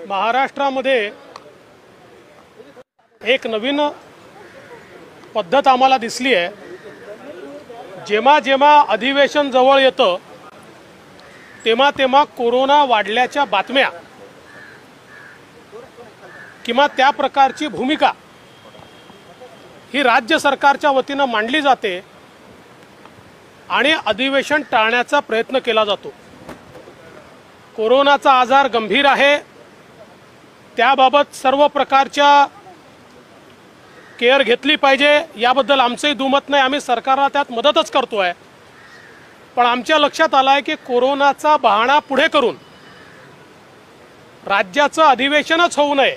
महाराष्ट्रामध्ये एक नवीन पद्धत आम्हाला दिसली आहे। जेव्हा जेव्हा अधिवेशन जवळ येतं तेव्हा तेव्हा कोरोना वाढल्याच्या बातम्या किंवा त्या प्रकारची भूमिका ही राज्य सरकारच्या वतीनं मांडली जाते आणि अधिवेशन टाळण्याचा प्रयत्न केला जातो। कोरोनाचा आजार गंभीर आहे, त्याबाबत सर्व प्रकारच्या केअर घेतली पाहिजे याबद्दल आमचंही दुमत नाही, आम्ही सरकारला त्यात मदतच करतोय। पण आमच्या लक्षात आलं आहे की कोरोनाचा बहाणा पुढे करून राज्याचं अधिवेशनच होऊ नये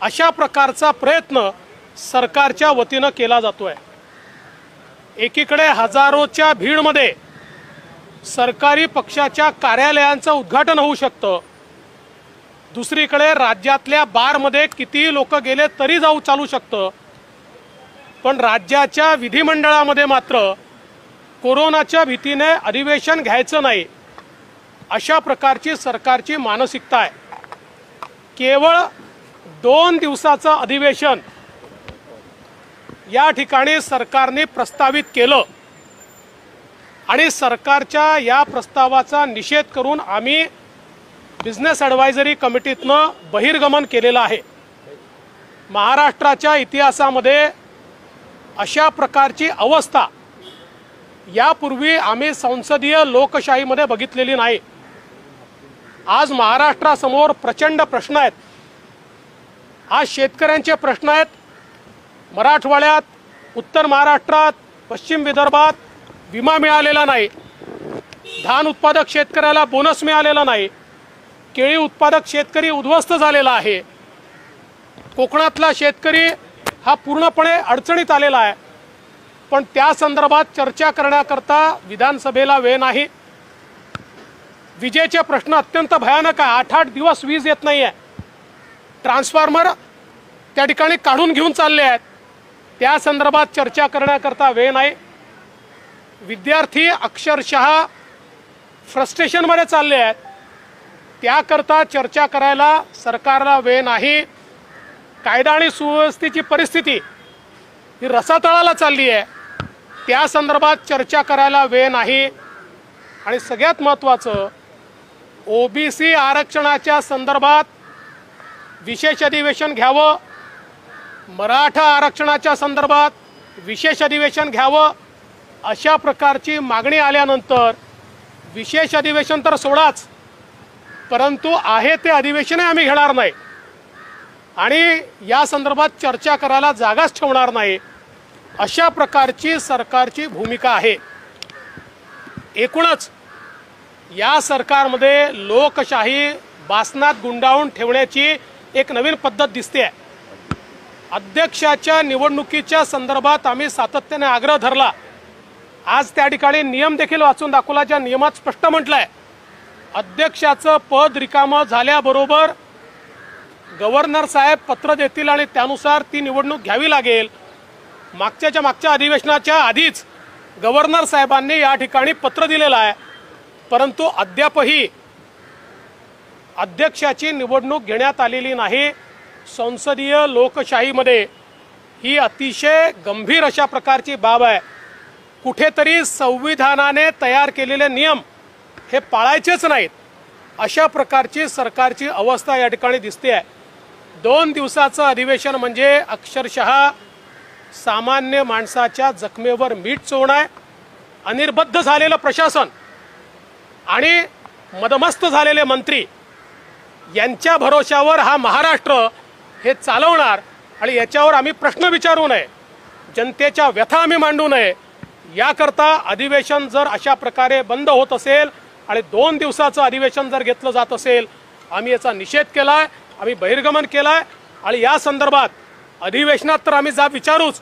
अशा प्रकारचा प्रयत्न सरकारच्या वतीनं केला जातोय। एकीकडे हजारोच्या भीडमध्ये सरकारी पक्षाच्या कार्यालयांचं उद्घाटन होऊ शकतं, दुसरीकडे राज्यातल्या बारमध्ये किती लोक गेले तरी जाऊ चालू शकतं, पण राज्याच्या विधिमंडळामध्ये मात्र कोरोनाच्या भीतीने अधिवेशन घ्यायचं नाही अशा प्रकारची सरकारची मानसिकता आहे। केवळ 2 दिवसाचं अधिवेशन या ठिकाणी सरकारने प्रस्तावित केलं आणि सरकारच्या या प्रस्तावाचा निषेध करून आम्ही बिझनेस ॲडवायझरी कमिटीतनं बहिर्गमन केलेलं आहे। महाराष्ट्राच्या इतिहासामध्ये अशा प्रकारची अवस्था यापूर्वी आम्ही संसदीय लोकशाहीमध्ये बघितलेली नाही। आज महाराष्ट्रासमोर प्रचंड प्रश्न आहेत। आज शेतकऱ्यांचे प्रश्न आहेत। मराठवाड्यात, उत्तर महाराष्ट्रात, पश्चिम विदर्भात विमा मिळालेला नाही, धान उत्पादक शेतकऱ्याला बोनस मिळालेला नाही, केळी उत्पादक शेतकरी उद्ध्वस्त झालेला आहे, कोकणातला शेतकरी हा पूर्णपणे अडचणीत आलेला आहे। पण त्या संदर्भात चर्चा करण्याकरता विधानसभेला वेळ नाही। विजेचे प्रश्न अत्यंत भयानक आहे, 8-8 दिवस वीज येत नाही आहे, ट्रान्सफॉर्मर त्या ठिकाणी काढून घेऊन चालले आहेत, त्या संदर्भात चर्चा करण्याकरता वेळ नाही। विद्यार्थी अक्षरशः फ्रस्ट्रेशनमध्ये चालले आहेत, त्याकरता चर्चा करायला सरकारला वेळ नाही। कायदा आणि सुव्यवस्थेची परिस्थिती ही रसातळाला चालली आहे, त्या संदर्भात चर्चा करायला वेळ नाही। आणि सगळ्यात महत्त्वाचं, ओबीसी आरक्षणाच्या संदर्भात विशेष अधिवेशन घ्यावं, मराठा आरक्षणाच्या संदर्भात विशेष अधिवेशन घ्यावं अशा प्रकारची मागणी आल्यानंतर विशेष अधिवेशन तर सोडाच, परंतु आहे ते अधिवेशनही आम्ही घेणार नाही आणि या संदर्भात चर्चा करायला जागाच ठेवणार नाही अशा प्रकारची सरकारची भूमिका आहे। एकूणच या सरकारमध्ये लोकशाही बासनात गुंडाळून ठेवण्याची एक नवीन पद्धत दिसते आहे। अध्यक्षाच्या निवडणुकीच्या संदर्भात आम्ही सातत्याने आग्रह धरला, आज त्या ठिकाणी नियम देखील वाचून दाखवला, ज्या नियमात स्पष्ट म्हटलंय अध्यक्षाचं पद रिकामं झाल्याबरोबर गव्हर्नर साहेब पत्र देतील आणि त्यानुसार ती निवडणूक घ्यावी लागेल। मागच्या अधिवेशनाच्या आधीच गव्हर्नर साहेबांनी या ठिकाणी पत्र दिलेलं आहे, परंतु अद्यापही अध्यक्षाची निवडणूक घेण्यात आलेली नाही। संसदीय लोकशाहीमध्ये ही अतिशय गंभीर अशा प्रकारची बाब आहे। कुठेतरी संविधानाने तयार केलेले नियम हे पाळायचेच नाहीत अशा प्रकारची सरकारची अवस्था या ठिकाणी दिसते आहे। 2 दिवसाचं अधिवेशन म्हणजे अक्षरशः सामान्य माणसाच्या जखमेवर मीठ चोळणं आहे। अनिर्बद्ध झालेलं प्रशासन आणि मदमस्त झालेले मंत्री यांच्या भरोशावर हा महाराष्ट्र हे चालवणार आणि याच्यावर आम्ही प्रश्न विचारू नये, जनतेच्या व्यथा आम्ही मांडू नये, याकरता अधिवेशन जर अशा प्रकारे बंद होत असेल आणि 2 दिवसाचं अधिवेशन जर घेतलं जात असेल, आम्ही याचा निषेध केलाय, आम्ही बहिर्गमन केलाय आणि या संदर्भात अधिवेशनात तर आम्ही जाब विचारूच,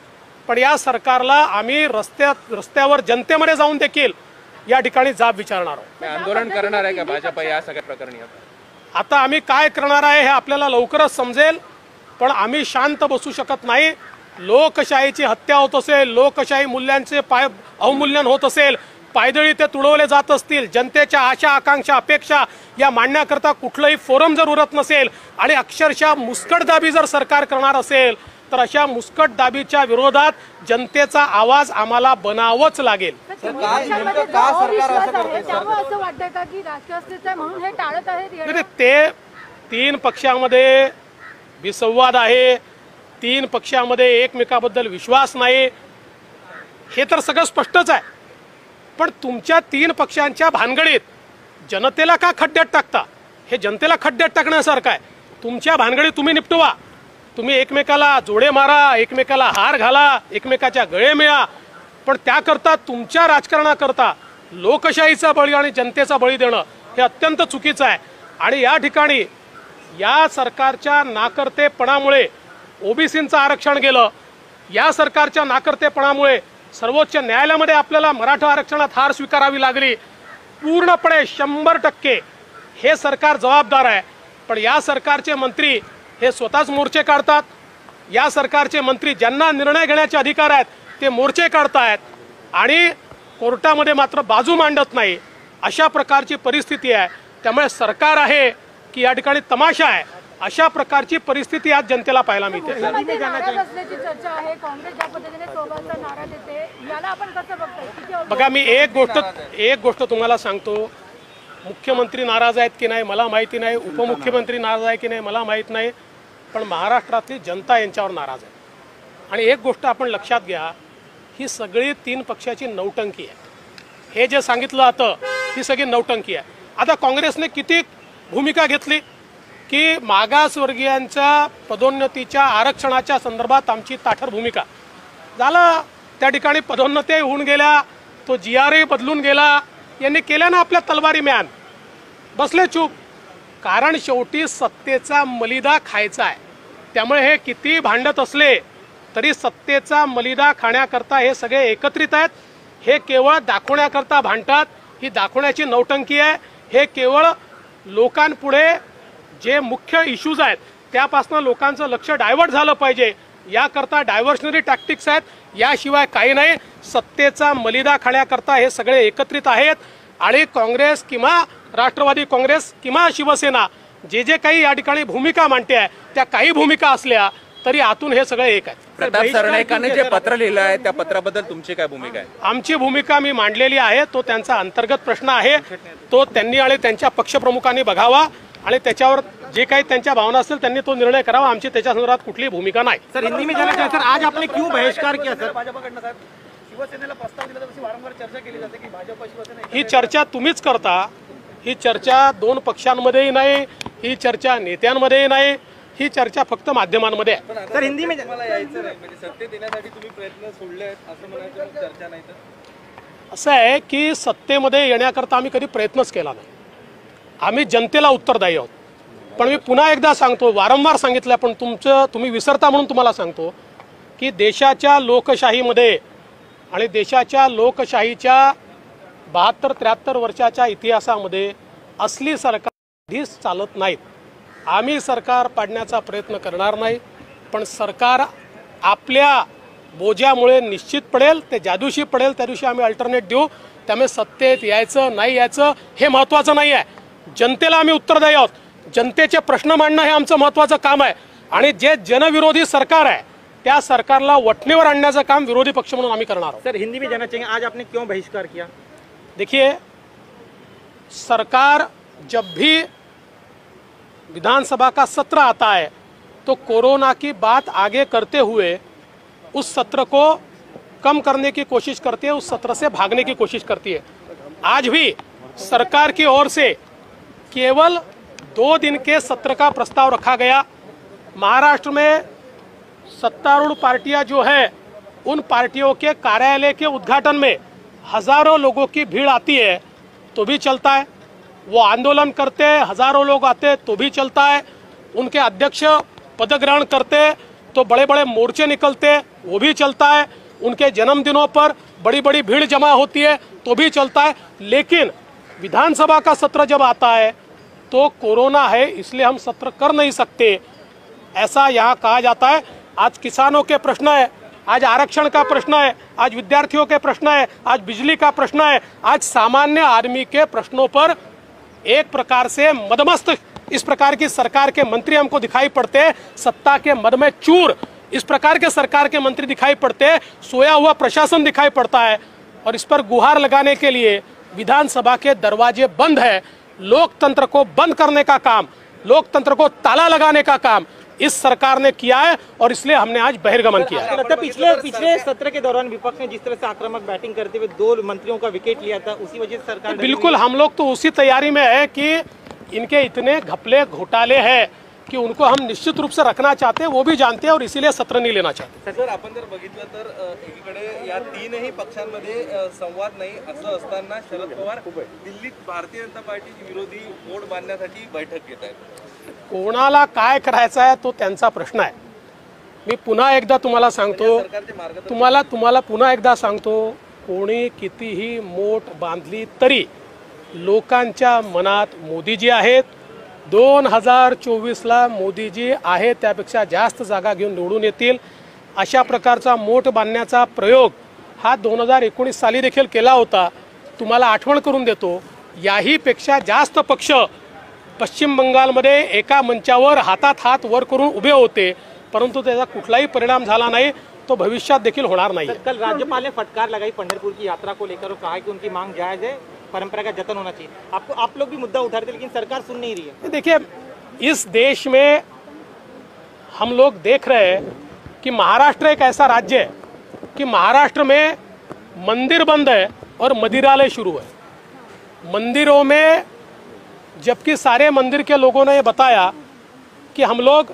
पण या सरकारला आम्ही रस्त्यावर जनतेमध्ये जाऊन देखील या ठिकाणी जाब विचारणार आहोत। आंदोलन करणार आहे का भाजप या सगळ्या प्रकरणी? आता आम्ही काय करणार आहे हे आपल्याला लवकरच समजेल, पण आम्ही शांत बसू शकत नाही। लोकशाहीची हत्या होत असेल, लोकशाही मूल्यांचे अवमूल्यन होत असेल, पायदळी ते तुडवले जात असतील, जनतेच्या आशा आकांक्षा अपेक्षा या मांडण्याकरता कुठलंही फोरम जर उरत नसेल आणि अक्षरशः मुस्कटदाबी जर सरकार करणार असेल तर अशा मुस्कटदाबीच्या विरोधात जनतेचा आवाज आम्हाला बनावंच लागेल. ते 3 पक्षामध्ये विसंवाद आहे, 3 पक्षामध्ये एकमेकाबद्दल विश्वास नाही, हे तर सगळं स्पष्टच आहे. पण तुमच्या 3 पक्षांच्या भानगडीत जनतेला का खड्ड्यात टाकता? हे जनतेला खड्ड्यात टाकण्यासारखं आहे. तुमच्या भानगडीत तुम्ही निपटवा, तुम्ही एकमेकाला जोडे मारा, एकमेकाला हार घाला, एकमेकाच्या गळे मिळा, पण त्याकरता तुमच्या राजकारणाकरता लोकशाहीचा बळी आणि जनतेचा बळी देणं हे अत्यंत चुकीचं आहे. आणि या ठिकाणी या सरकारच्या नाकर्तेपणामुळे ओबीसींचं आरक्षण गेलं, या सरकारच्या नाकर्तेपणामुळे सर्वोच्च न्यायालयामध्ये आपल्याला मराठा आरक्षणात हार स्वीकारावी लागली. पूर्णपणे 100% हे सरकार जबाबदार आहे. पण या सरकारचे मंत्री हे स्वतःच मोर्चे काढतात, या सरकारचे मंत्री ज्यांना निर्णय घेण्याचे अधिकार आहेत ते मोर्चे काढतायत आणि कोर्टामध्ये मात्र बाजू मांडत नाही. अशा प्रकारची परिस्थिती आहे. त्यामुळे सरकार आहे की या ठिकाणी तमाशा आहे, अशा प्रकारची परिस्थिती आज जनतेला पाहायला मिळते. बघा, मी एक गोष्ट तुम्हाला सांगतो, मुख्यमंत्री नाराज आहेत की नाही मला माहिती नाही, उपमुख्यमंत्री नाराज आहे की नाही मला माहित नाही, पण महाराष्ट्रातली जनता यांच्यावर नाराज आहे. आणि एक गोष्ट आपण लक्षात घ्या, ही सगळी 3 पक्षाची नौटंकी आहे. हे जे सांगितलं जातं ही सगळी नौटंकी आहे. आता काँग्रेसने किती भूमिका घेतली की मागासवर्गीयांच्या पदोन्नतीच्या आरक्षणाच्या संदर्भात आमची ताठर भूमिका झालं, त्या ठिकाणी पदोन्नती होऊन गेल्या, तो GRA बदलून गेला, यांनी केल्या ना आपल्या तलवारी म्यान, बसले चूप. कारण शेवटी सत्तेचा मलिदा खायचा आहे. त्यामुळे हे किती भांडत असले तरी सत्तेचा मलिदा खाण्याकरता हे सगळे एकत्रित आहेत. हे केवळ दाखवण्याकरता भांडतात, ही दाखवण्याची नौटंकी आहे. हे केवळ लोकांपुढे जे मुख्य इश्यूज आहेत त्यापासून लोकांचं लक्ष डायव्हर्ट झालं पाहिजे याकरता डायव्हर्शनरी टॅक्टिक्स आहेत, याशिवाय काही नाही. सत्तेचा मलिदा खाण्याकरता हे सगळे एकत्रित आहेत. आणि काँग्रेस किंवा राष्ट्रवादी काँग्रेस किंवा शिवसेना जे काही या ठिकाणी भूमिका मांडते आहे त्या काही भूमिका असल्या तरी आतून हे सगळे एक आहे. प्रताप सरनाईकांनी जे पत्र लिहिलं आहे त्या पत्राबद्दल तुमची काय भूमिका आहे? आमची भूमिका मी मांडलेली आहे. तो त्यांचा अंतर्गत प्रश्न आहे, तो त्यांनी आणि त्यांच्या पक्षप्रमुखांनी बघावा आणि त्याच्यावर जे काही त्यांच्या भावना असतील त्यांनी तो निर्णय करावा. आमची त्याच्या संदर्भात कुठलीही भूमिका नाही. सर, हिंदी में जाना चाहिए सर, आज आपने क्यों बहिष्कार किया सर? भाजपाकडनं साहेब शिवसेनेला प्रस्ताव दिला तशी वारंवार चर्चा केली जाते की भाजप शिवसेना, ही चर्चा तुम्हीच करता. ही चर्चा 2 पक्षांमध्येही नाही, ही चर्चा नेत्यांमध्येही नाही, ही चर्चा फक्त माध्यमांमध्ये आहे. सर, हिंदी में मला यायचं नाही म्हणजे सत्तेत येण्यासाठी तुम्ही प्रयत्न सोडले आहेत असं म्हणायचं, चर्चा नाही तर असं आहे की सत्तेमध्ये येण्याकरता आम्ही कधी प्रयत्नच केला नाही. आम्ही जनतेला उत्तरदायी आहोत. पण मी पुन्हा एकदा सांगतो, वारंवार सांगितलं पण तुम्ही विसरता म्हणून तुम्हाला सांगतो की देशाच्या लोकशाहीमध्ये आणि देशाच्या लोकशाहीच्या 72-73 वर्षाच्या इतिहासामध्ये असली सरकार कधीच चालत नाहीत. आम्ही सरकार पाडण्याचा प्रयत्न करणार नाही, पण सरकार आपल्या बोजामुळे निश्चित पडेल, ते ज्या दिवशी पडेल त्या दिवशी आम्ही अल्टरनेट देऊ. त्यामुळे सत्तेत यायचं नाही यायचं हे महत्त्वाचं नाही आहे. जनतेला आम्ही उत्तरदायी आहोत. जनतेचे प्रश्न मांडणं हे आमचं महत्त्वाचं काम आहे. आणि जे जनविरोधी सरकार आहे त्या सरकारला वठणीवर आणण्याचं काम विरोधी पक्ष म्हणून आम्ही करणार आहोत. सर, हिंदी में जाना चाहिए, आज आपने क्यों बहिष्कार किया? देखिए, सरकार जब भी विधानसभा का सत्र आता है तो कोरोना की बात आगे करते हुए उस सत्र को कम करने की कोशिश करती है, उस सत्र से भागने की कोशिश करती है. आज भी सरकार की ओर से केवल 2 दिन के सत्र का प्रस्ताव रखा गया. महाराष्ट्र में सत्तारूढ़ पार्टियां जो है उन पार्टियों के कार्यालय के उद्घाटन में हजारों लोगों की भीड़ आती है तो भी चलता है. वो आंदोलन करते हैं, हजारों लोग आते तो भी चलता है. उनके अध्यक्ष पदग्रहण करते तो बड़े बड़े मोर्चे निकलते वो भी चलता है. उनके जन्मदिनों पर बड़ी बड़ी भीड़ जमा होती है तो भी चलता है. लेकिन विधानसभा का सत्र जब आता है तो कोरोना है इसलिए हम सत्र कर नहीं सकते ऐसा यहाँ कहा जाता है. आज किसानों के प्रश्न है, आज आरक्षण का प्रश्न है, आज विद्यार्थियों के प्रश्न है, आज बिजली का प्रश्न है, आज सामान्य आदमी के प्रश्नों पर एक प्रकार से मदमस्त इस प्रकार की सरकार के मंत्री हमको दिखाई पड़ते हैं, सत्ता के मद में चूर इस प्रकार के सरकार के मंत्री दिखाई पड़ते हैं, सोया हुआ प्रशासन दिखाई पड़ता है। और इस पर गुहार लगाने के लिए विधानसभा के दरवाजे बंद है। लोकतंत्र को बंद करने का काम, लोकतंत्र को ताला लगाने का काम इस सरकार ने किया है और इसलिए हमने आज बहिर्गमन किया है। पिछले सत्र के दौरान विपक्ष ने जिस तरह से आक्रामक बैटिंग करते हुए 2 मंत्रियों का विकेट लिया था, उसी वजह से सरकार बिल्कुल हम लोग तो उसी तैयारी में है कि इनके इतने घपले घोटाले हैं की उनको हम निश्चित रूप से रखना चाहते हैं, वो भी जानते हैं और इसीलिए सत्र नहीं लेना चाहते। सर आपण जर बघितलं तर एकीकडे या तीनही पक्षांमध्ये संवाद नाही असं असताना शरद पवार दिल्लीत भारतीय जनता पार्टी विरोधी मोड बांधण्यासाठी बैठक घेत आहेत। कोणाला काय करायचं आहे तो त्यांचा प्रश्न आहे। मी पुन्हा एकदा तुम्हाला सांगतो, तुम्हाला पुन्हा एकदा सांगतो, कोणी कितीही मोठ बांधली तरी लोकांच्या मनात मोदीजी आहेत। 2024ला मोदीजी आहे त्यापेक्षा जास्त जागा घेऊन निवडून येतील। अशा प्रकारचा मोठ बांधण्याचा प्रयोग हा 2019 साली देखील केला होता। तुम्हाला आठवण करून देतो, याही पेक्षा जास्त पक्ष पश्चिम बंगालमध्ये एका मंचावर हातात हात वर करून उभे होते, परंतु त्याचा कुठलाही परिणाम झाला नाही, तो भविष्यात देखील होणार नाही। कल राज्यपाल ने फटकार लगाई पंढरपुर की यात्रा को लेकर और कहा कि उनकी मांग जायज है, परंपरा का जतन होना चाहिए। आप लोग भी मुद्दा उठा रहे थे लेकिन सरकार सुन नहीं रही है। देखिए, इस देश में हम लोग देख रहे हैं कि महाराष्ट्र एक ऐसा राज्य है कि महाराष्ट्र में मंदिर बंद है और मदिरालय शुरू है। मंदिरों में, जबकि सारे मंदिर के लोगों ने ये बताया कि हम लोग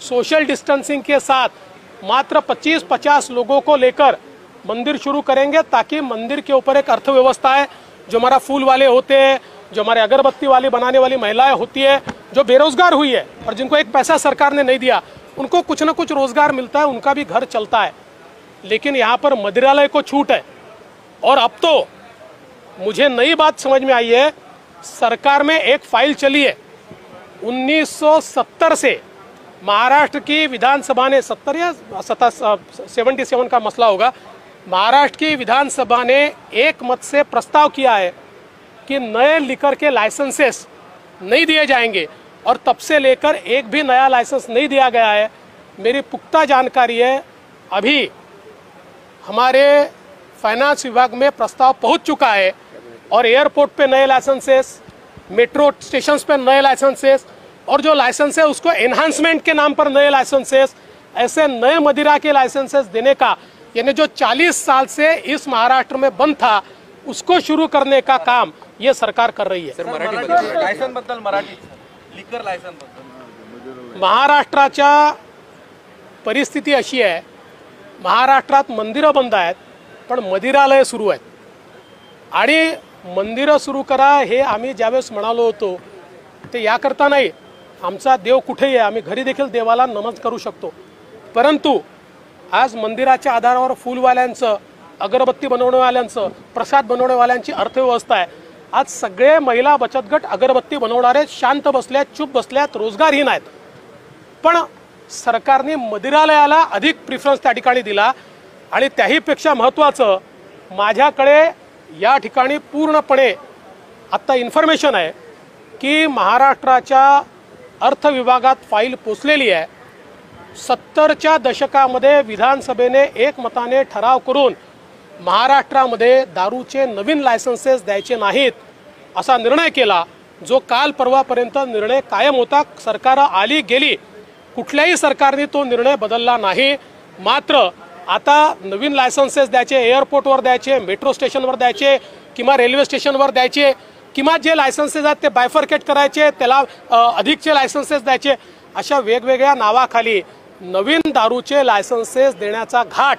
सोशल डिस्टेंसिंग के साथ मात्र 25-50 लोगों को लेकर मंदिर शुरू करेंगे, ताकि मंदिर के ऊपर एक अर्थव्यवस्था है। जो हमारा फूल वाले होते हैं, जो हमारे अगरबत्ती वाली बनाने वाली महिलाएं होती है, जो बेरोजगार हुई है और जिनको एक पैसा सरकार ने नहीं दिया, उनको कुछ ना कुछ रोजगार मिलता है, उनका भी घर चलता है। लेकिन यहाँ पर मदिरालय को छूट है। और अब तो मुझे नई बात समझ में आई है, सरकार में एक फाइल चली है 1970 से महाराष्ट्र की विधानसभा ने 70 या 77 का मसला होगा, महाराष्ट्र की विधानसभा ने एक मत से प्रस्ताव किया है कि नए लिकर के लाइसेंसेस नहीं दिए जाएंगे और तब से लेकर एक भी नया लाइसेंस नहीं दिया गया है। मेरी पुख्ता जानकारी है, अभी हमारे फाइनेंस विभाग में प्रस्ताव पहुंच चुका है और एयरपोर्ट पे नए लाइसेंसेस, मेट्रो स्टेशंस पे नए लाइसेंसेस और जो लाइसेंस है उसको एनहांसमेंट के नाम पर नए लाइसेंसेस, ऐसे नए मदिरा के लाइसेंसेस देने का, यानी जो 40 साल से इस महाराष्ट्र में बंद था उसको शुरू करने का काम ये सरकार कर रही है। लायसन बद्दल मराठी लिकर लायसन बद्दल महाराष्ट्राच्या परिस्थिती अशी आहे, महाराष्ट्रात मंदिरं बंद आहेत पण मदिरालय सुरू आहेत। आणि मंदिरं सुरू करा हे आम्ही ज्यावेळेस म्हणालो होतो ते याकरता नाही, आमचा देव कुठेही आहे, आम्ही घरी देखील देवाला नमन करू शकतो, परंतु आज मंदिराच्या आधारावर फूलवाल्यांचं, अगरबत्ती बनवण्यावाल्यांचं, प्रसाद बनवण्यावाल्यांची अर्थव्यवस्था आहे। आज सगळे महिला बचत गट अगरबत्ती बनवणारे शांत बसल्यात, चुप बसल्यात, रोजगारहीन आहेत। पण सरकारने मदिरालयाला अधिक प्रिफरन्स त्या ठिकाणी दिला। आणि त्याही पेक्षा महत्त्वाचं, माझ्याकडे या ठिकाणी पूर्णपणे आता इन्फॉर्मेशन आहे की महाराष्ट्राच्या अर्थ विभागात फाईल पोचलेली आहे। 70च्या दशकामध्ये विधानसभेने एकमताने ठराव करून महाराष्ट्रामध्ये दारूचे नवीन लायसन्सेस द्यायचे नाहीत असा निर्णय केला, जो काल परवापर्यंत निर्णय कायम होता। सरकार आली गेली, कुठल्याही सरकारने तो निर्णय बदलला नाही। मात्र आता नवीन लायसन्सेस द्यायचे, एअरपोर्टवर द्यायचे, मेट्रो स्टेशनवर द्यायचे किंवा रेल्वे स्टेशनवर द्यायचे, किंवा जे लायसन्सेस आहेत ते बायफर्केट करायचे, त्याला अधिकचे लायसन्सेस द्यायचे, अशा वेगवेगळ्या नावाखाली नवीन दारूचे लायसन्सेस देण्याचा घाट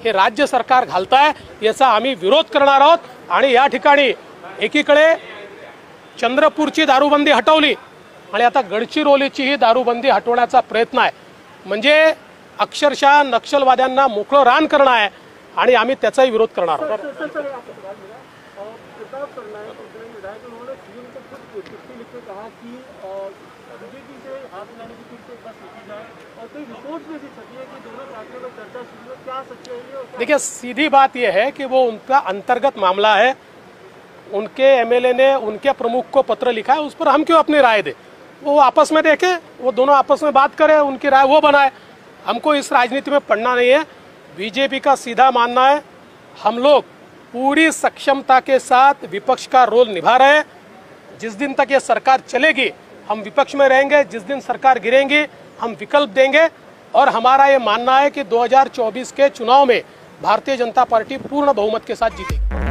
हे राज्य सरकार घालत आहे। याचा आम्ही विरोध करणार आहोत। आणि या ठिकाणी एकीकडे चंद्रपूरची दारूबंदी हटवली आणि आता गडचिरोलीची ही दारूबंदी हटवण्याचा प्रयत्न आहे, म्हणजे अक्षरशः नक्षलवाद्यांना मोकळं रान करणं आहे आणि आम्ही त्याचाही विरोध करणार आहोत। बीजेपी से हाथ मिलाने की फिर से एक बार सोची जाए, और कई रिपोर्ट्स में भी छपी है कि दोनों पार्टियों में चर्चा शुरू है, क्या सच्चाई है और क्या देखिए, सीधी बात यह है कि वो उनका अंतर्गत मामला है। उनके एमएलए ने उनके प्रमुख को पत्र लिखा है, उस पर हम क्यों अपनी राय दें? वो आपस में देखें, वो दोनों आपस में बात करें, उनकी राय वो बनाए। हमको इस राजनीति में पढ़ना नहीं है। बीजेपी का सीधा मानना है, हम लोग पूरी सक्षमता के साथ विपक्ष का रोल निभा रहे हैं। जिस दिन तक ये सरकार चलेगी हम विपक्ष में रहेंगे, जिस दिन सरकार गिरेंगी हम विकल्प देंगे। और हमारा ये मानना है कि 2024 के चुनाव में भारतीय जनता पार्टी पूर्ण बहुमत के साथ जीतेगी।